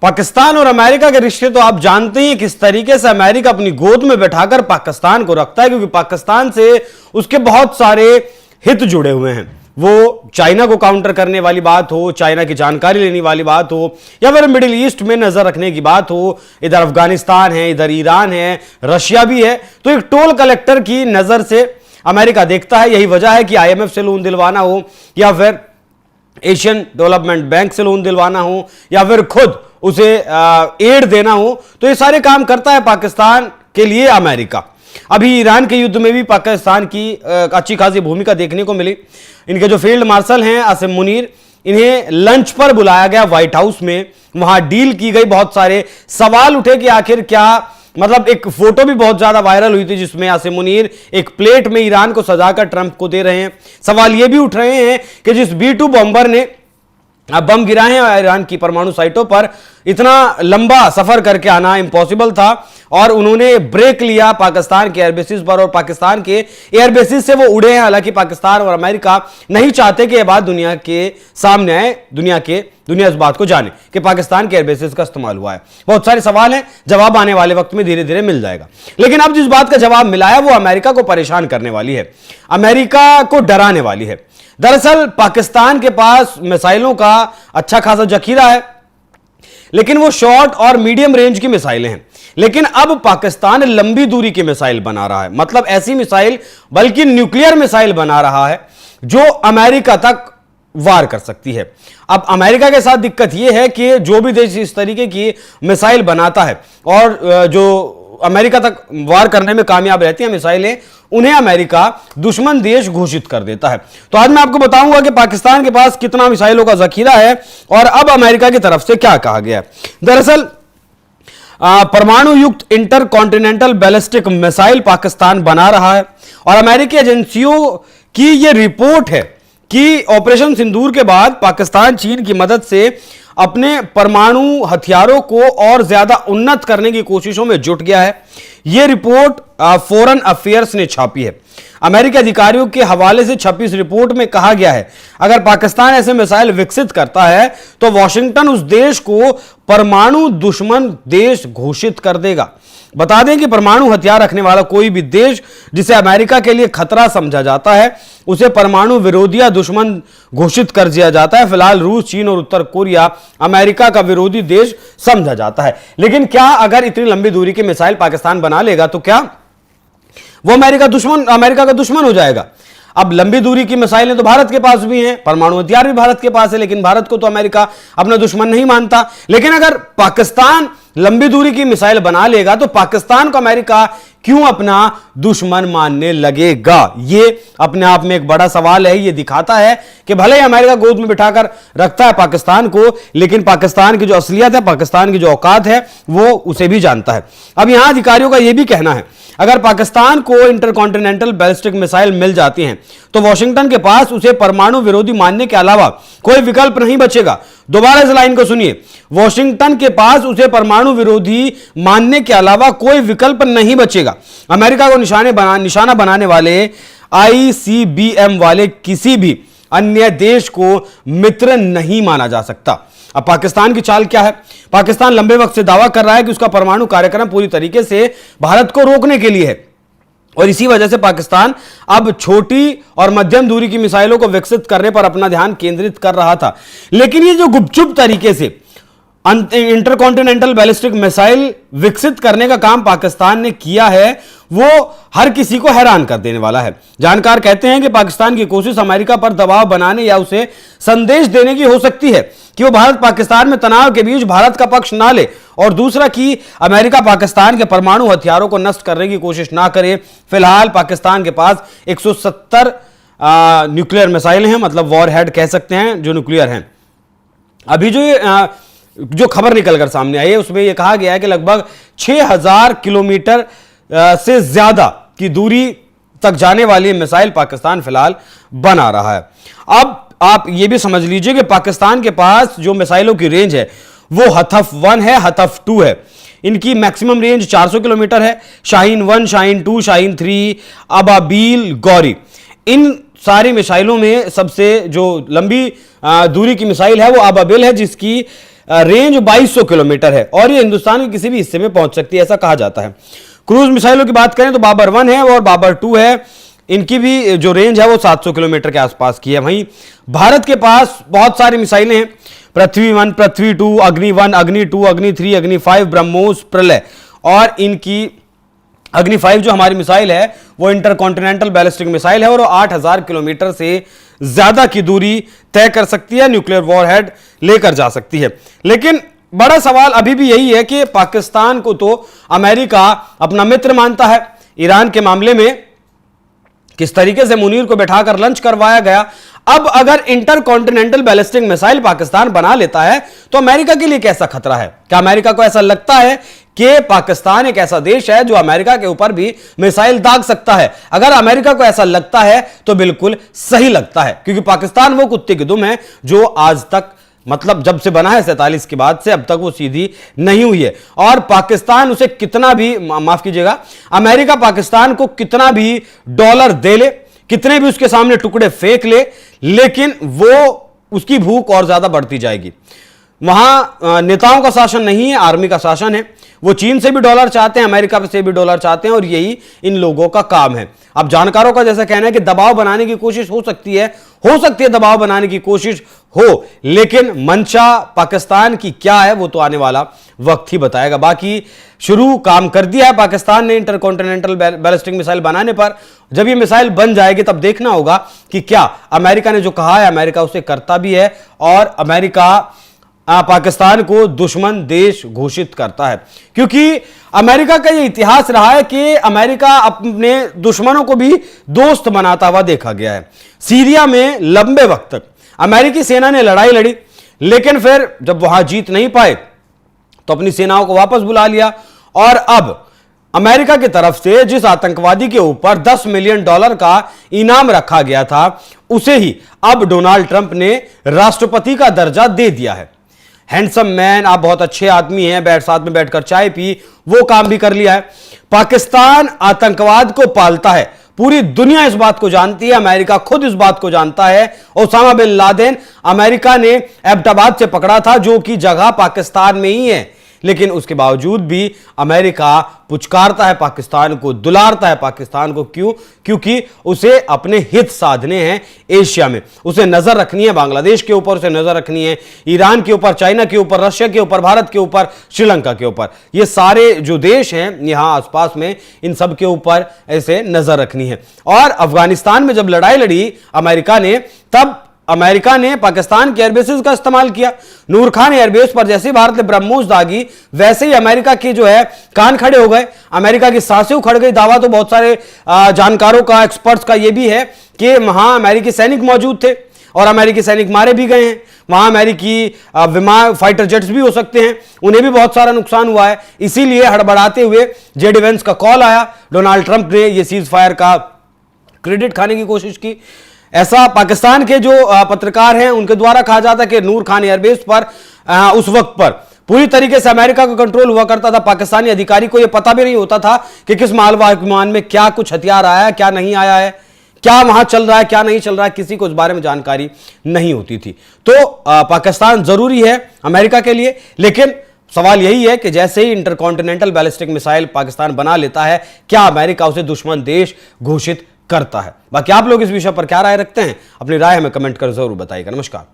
पाकिस्तान और अमेरिका के रिश्ते तो आप जानते ही किस तरीके से अमेरिका अपनी गोद में बैठाकर पाकिस्तान को रखता है, क्योंकि पाकिस्तान से उसके बहुत सारे हित जुड़े हुए हैं। वो चाइना को काउंटर करने वाली बात हो, चाइना की जानकारी लेने वाली बात हो, या फिर मिडिल ईस्ट में नजर रखने की बात हो। इधर अफगानिस्तान है, इधर ईरान है, रशिया भी है। तो एक टोल कलेक्टर की नजर से अमेरिका देखता है। यही वजह है कि आईएमएफ से लोन दिलवाना हो, या फिर एशियन डेवलपमेंट बैंक से लोन दिलवाना हो, या फिर खुद उसे एड देना हो, तो ये सारे काम करता है पाकिस्तान के लिए अमेरिका। अभी ईरान के युद्ध में भी पाकिस्तान की अच्छी खासी भूमिका देखने को मिली। इनके जो फील्ड मार्शल हैं आसिम मुनीर, इन्हें लंच पर बुलाया गया व्हाइट हाउस में, वहां डील की गई। बहुत सारे सवाल उठे कि आखिर क्या, मतलब एक फोटो भी बहुत ज्यादा वायरल हुई थी जिसमें आसिम मुनीर एक प्लेट में ईरान को सजाकर ट्रंप को दे रहे हैं। सवाल यह भी उठ रहे हैं कि जिस B-2 बॉम्बर ने बम गिराए हैं ईरान की परमाणु साइटों पर, इतना लंबा सफर करके आना इम्पॉसिबल था, और उन्होंने ब्रेक लिया पाकिस्तान के एयरबेसिस पर, और पाकिस्तान के एयरबेसिस से वो उड़े हैं। हालांकि पाकिस्तान और अमेरिका नहीं चाहते कि यह बात दुनिया के सामने आए, दुनिया इस बात को जाने कि पाकिस्तान के एयरबेसिस का इस्तेमाल हुआ है। बहुत सारे सवाल हैं, जवाब आने वाले वक्त में धीरे धीरे मिल जाएगा। लेकिन अब जिस बात का जवाब मिला है वो अमेरिका को परेशान करने वाली है, अमेरिका को डराने वाली है। दरअसल पाकिस्तान के पास मिसाइलों का अच्छा खासा जखीरा है, लेकिन वो शॉर्ट और मीडियम रेंज की मिसाइलें हैं। लेकिन अब पाकिस्तान लंबी दूरी की मिसाइल बना रहा है, मतलब ऐसी मिसाइल, बल्कि न्यूक्लियर मिसाइल बना रहा है जो अमेरिका तक वार कर सकती है। अब अमेरिका के साथ दिक्कत यह है कि जो भी देश इस तरीके की मिसाइल बनाता है और जो अमेरिका तक वार करने में कामयाब रहती हैं मिसाइलें, उन्हें अमेरिका दुश्मन देश घोषित कर देता है। तो आज मैं आपको बताऊंगा कि पाकिस्तान के पास कितना मिसाइलों का जखीरा है और अब अमेरिका की तरफ से क्या कहा गया है। दरअसल परमाणु युक्त inter continental ballistic missile Pakistan बना रहा है, और अमेरिकी एजेंसियों की यह रिपोर्ट है कि ऑपरेशन सिंदूर के बाद पाकिस्तान चीन की मदद से अपने परमाणु हथियारों को और ज्यादा उन्नत करने की कोशिशों में जुट गया है। यह रिपोर्ट फॉरेन अफेयर्स ने छापी है। अमेरिकी अधिकारियों के हवाले से छपी इस रिपोर्ट में कहा गया है, अगर पाकिस्तान ऐसे मिसाइल विकसित करता है तो वॉशिंगटन उस देश को परमाणु दुश्मन देश घोषित कर देगा। बता दें कि परमाणु हथियार रखने वाला कोई भी देश जिसे अमेरिका के लिए खतरा समझा जाता है, उसे परमाणु विरोधी या दुश्मन घोषित कर दिया जाता है। फिलहाल रूस, चीन और उत्तर कोरिया अमेरिका का विरोधी देश समझा जाता है। लेकिन क्या अगर इतनी लंबी दूरी की मिसाइल पाकिस्तान बना लेगा तो क्या वो अमेरिका का दुश्मन हो जाएगा? अब लंबी दूरी की मिसाइलें तो भारत के पास भी हैं, परमाणु हथियार भी भारत के पास है, लेकिन भारत को तो अमेरिका अपना दुश्मन नहीं मानता। लेकिन अगर पाकिस्तान लंबी दूरी की मिसाइल बना लेगा तो पाकिस्तान को अमेरिका क्यों अपना दुश्मन मानने लगेगा? ये अपने आप में एक बड़ा सवाल है। ये दिखाता है कि भले ही अमेरिका गोद में बिठाकर रखता है पाकिस्तान को, लेकिन पाकिस्तान की जो असलियत है, पाकिस्तान की जो औकात है, वो उसे भी जानता है। अब यहां अधिकारियों का यह भी कहना है, अगर पाकिस्तान को इंटरकॉन्टिनेंटल बैलिस्टिक मिसाइल मिल जाती हैं तो वॉशिंगटन के पास उसे परमाणु विरोधी मानने के अलावा कोई विकल्प नहीं बचेगा। दोबारा इस लाइन को सुनिए, वॉशिंगटन के पास उसे परमाणु विरोधी मानने के अलावा कोई विकल्प नहीं बचेगा। अमेरिका को निशाना बनाने वाले ICBM वाले किसी भी अन्य देश को मित्र नहीं माना जा सकता। अब पाकिस्तान की चाल क्या है? पाकिस्तान लंबे वक्त से दावा कर रहा है कि उसका परमाणु कार्यक्रम पूरी तरीके से भारत को रोकने के लिए है, और इसी वजह से पाकिस्तान अब छोटी और मध्यम दूरी की मिसाइलों को विकसित करने पर अपना ध्यान केंद्रित कर रहा था। लेकिन ये जो गुपचुप तरीके से इंटरकॉन्टिनेंटल बैलिस्टिक मिसाइल विकसित करने का काम पाकिस्तान ने किया है, वो हर किसी को हैरान कर देने वाला है। जानकार कहते हैं कि पाकिस्तान की कोशिश अमेरिका पर दबाव बनाने या उसे संदेश देने की हो सकती है कि वो भारत पाकिस्तान में तनाव के बीच भारत का पक्ष ना ले, और दूसरा कि अमेरिका पाकिस्तान के परमाणु हथियारों को नष्ट करने की कोशिश ना करे। फिलहाल पाकिस्तान के पास 170 न्यूक्लियर मिसाइल हैं, मतलब वॉर हेड कह सकते हैं, जो न्यूक्लियर हैं। अभी जो खबर निकलकर सामने आई है उसमें यह कहा गया है कि लगभग 6000 किलोमीटर से ज्यादा की दूरी तक जाने वाली मिसाइल पाकिस्तान फिलहाल बना रहा है। अब आप यह भी समझ लीजिए कि पाकिस्तान के पास जो मिसाइलों की रेंज है वो हथफ 1 है, हथफ 2 है। इनकी मैक्सिमम रेंज 400 किलोमीटर है। शाहीन 1, शाहीन 2, शाहीन 3, अबाबील, गौरी, इन सारी मिसाइलों में सबसे जो लंबी दूरी की मिसाइल है वो अबाबिल है, जिसकी रेंज 2200 किलोमीटर है और ये हिंदुस्तान के किसी भी हिस्से में पहुंच सकती है, ऐसा कहा जाता है। क्रूज मिसाइलों की बात करें तो बाबर 1 है और बाबर 2 है, इनकी भी जो रेंज है वो 700 किलोमीटर के आसपास की है। वहीं भारत के पास बहुत सारी मिसाइलें हैं, पृथ्वी 1, पृथ्वी 2, अग्नि 1, अग्नि 2, अग्नि 3, अग्नि 5, ब्रह्मोस, प्रलय, और इनकी अग्नि 5 जो हमारी मिसाइल है वो इंटरकॉन्टिनेंटल बैलिस्टिक मिसाइल है और वो 8000 किलोमीटर से ज्यादा की दूरी तय कर सकती है, न्यूक्लियर वॉरहेड लेकर जा सकती है। लेकिन बड़ा सवाल अभी भी यही है कि पाकिस्तान को तो अमेरिका अपना मित्र मानता है। ईरान के मामले में किस तरीके से मुनीर को बैठाकर लंच करवाया गया, अब अगर इंटरकॉन्टिनेंटल बैलिस्टिक मिसाइल पाकिस्तान बना लेता है तो अमेरिका के लिए कैसा खतरा है? क्या अमेरिका को ऐसा लगता है कि पाकिस्तान एक ऐसा देश है जो अमेरिका के ऊपर भी मिसाइल दाग सकता है? अगर अमेरिका को ऐसा लगता है तो बिल्कुल सही लगता है, क्योंकि पाकिस्तान वो कुत्ते की दुम है जो आज तक, मतलब जब से बना है 47 के बाद से अब तक वो सीधी नहीं हुई है। और पाकिस्तान उसे कितना भी, माफ कीजिएगा, अमेरिका पाकिस्तान को कितना भी डॉलर दे ले, कितने भी उसके सामने टुकड़े फेंक ले, लेकिन वो उसकी भूख और ज्यादा बढ़ती जाएगी। वहां नेताओं का शासन नहीं है, आर्मी का शासन है। वो चीन से भी डॉलर चाहते हैं, अमेरिका से भी डॉलर चाहते हैं और यही इन लोगों का काम है। अब जानकारों का जैसा कहना है कि दबाव बनाने की कोशिश हो सकती है दबाव बनाने की कोशिश हो, लेकिन मंशा पाकिस्तान की क्या है वो तो आने वाला वक्त ही बताएगा। बाकी शुरू काम कर दिया है पाकिस्तान ने इंटरकॉन्टिनेंटल बैलिस्टिक मिसाइल बनाने पर। जब ये मिसाइल बन जाएगी तब देखना होगा कि क्या अमेरिका ने जो कहा है अमेरिका उसे करता भी है और अमेरिका पाकिस्तान को दुश्मन देश घोषित करता है। क्योंकि अमेरिका का यह इतिहास रहा है कि अमेरिका अपने दुश्मनों को भी दोस्त बनाता हुआ देखा गया है। सीरिया में लंबे वक्त तक अमेरिकी सेना ने लड़ाई लड़ी, लेकिन फिर जब वहां जीत नहीं पाए तो अपनी सेनाओं को वापस बुला लिया और अब अमेरिका की तरफ से जिस आतंकवादी के ऊपर $10 मिलियन का इनाम रखा गया था उसे ही अब डोनाल्ड ट्रंप ने राष्ट्रपति का दर्जा दे दिया है। हैंडसम मैन, आप बहुत अच्छे आदमी हैं, साथ में बैठकर चाय पी, वो काम भी कर लिया है। पाकिस्तान आतंकवाद को पालता है, पूरी दुनिया इस बात को जानती है, अमेरिका खुद इस बात को जानता है। ओसामा बिन लादेन अमेरिका ने एबटाबाद से पकड़ा था, जो कि जगह पाकिस्तान में ही है, लेकिन उसके बावजूद भी अमेरिका पुचकारता है पाकिस्तान को, दुलारता है पाकिस्तान को। क्यों? क्योंकि उसे अपने हित साधने हैं एशिया में, उसे नजर रखनी है बांग्लादेश के ऊपर, उसे नजर रखनी है ईरान के ऊपर, चाइना के ऊपर, रशिया के ऊपर, भारत के ऊपर, श्रीलंका के ऊपर। ये सारे जो देश हैं यहां आसपास में, इन सब के ऊपर ऐसे नजर रखनी है। और अफगानिस्तान में जब लड़ाई लड़ी अमेरिका ने, तब अमेरिका ने पाकिस्तान के एयरबेसेस का इस्तेमाल किया। नूर खान एयरबेस पर जैसे भारत ने ब्रह्मोस दागी, वैसे ही अमेरिका के जो है कान खड़े हो गए, अमेरिका की सांसें उखड़ गई। दावा तो बहुत सारे जानकारों का, एक्सपर्ट्स का यह भी है कि वहां अमेरिकी सैनिक मौजूद थे और अमेरिकी सैनिक मारे भी गए हैं। वहां अमेरिकी विमान, फाइटर जेट्स भी हो सकते हैं, उन्हें भी बहुत सारा नुकसान हुआ है। इसीलिए हड़बड़ाते हुए जेडी वेंस का कॉल आया, डोनाल्ड ट्रंप ने यह सीज फायर का क्रेडिट खाने की कोशिश की। ऐसा पाकिस्तान के जो पत्रकार हैं उनके द्वारा कहा जाता है कि नूर खान एयरबेस पर उस वक्त पर पूरी तरीके से अमेरिका का कंट्रोल हुआ करता था। पाकिस्तानी अधिकारी को यह पता भी नहीं होता था कि किस मालवाहक विमान में क्या कुछ हथियार आया है, क्या नहीं आया है, क्या वहां चल रहा है, क्या नहीं चल रहा है, किसी को इस बारे में जानकारी नहीं होती थी। तो पाकिस्तान जरूरी है अमेरिका के लिए, लेकिन सवाल यही है कि जैसे ही इंटरकॉन्टिनेंटल बैलिस्टिक मिसाइल पाकिस्तान बना लेता है, क्या अमेरिका उसे दुश्मन देश घोषित करता है? बाकी आप लोग इस विषय पर क्या राय रखते हैं? अपनी राय हमें कमेंट कर जरूर बताइएगा। नमस्कार।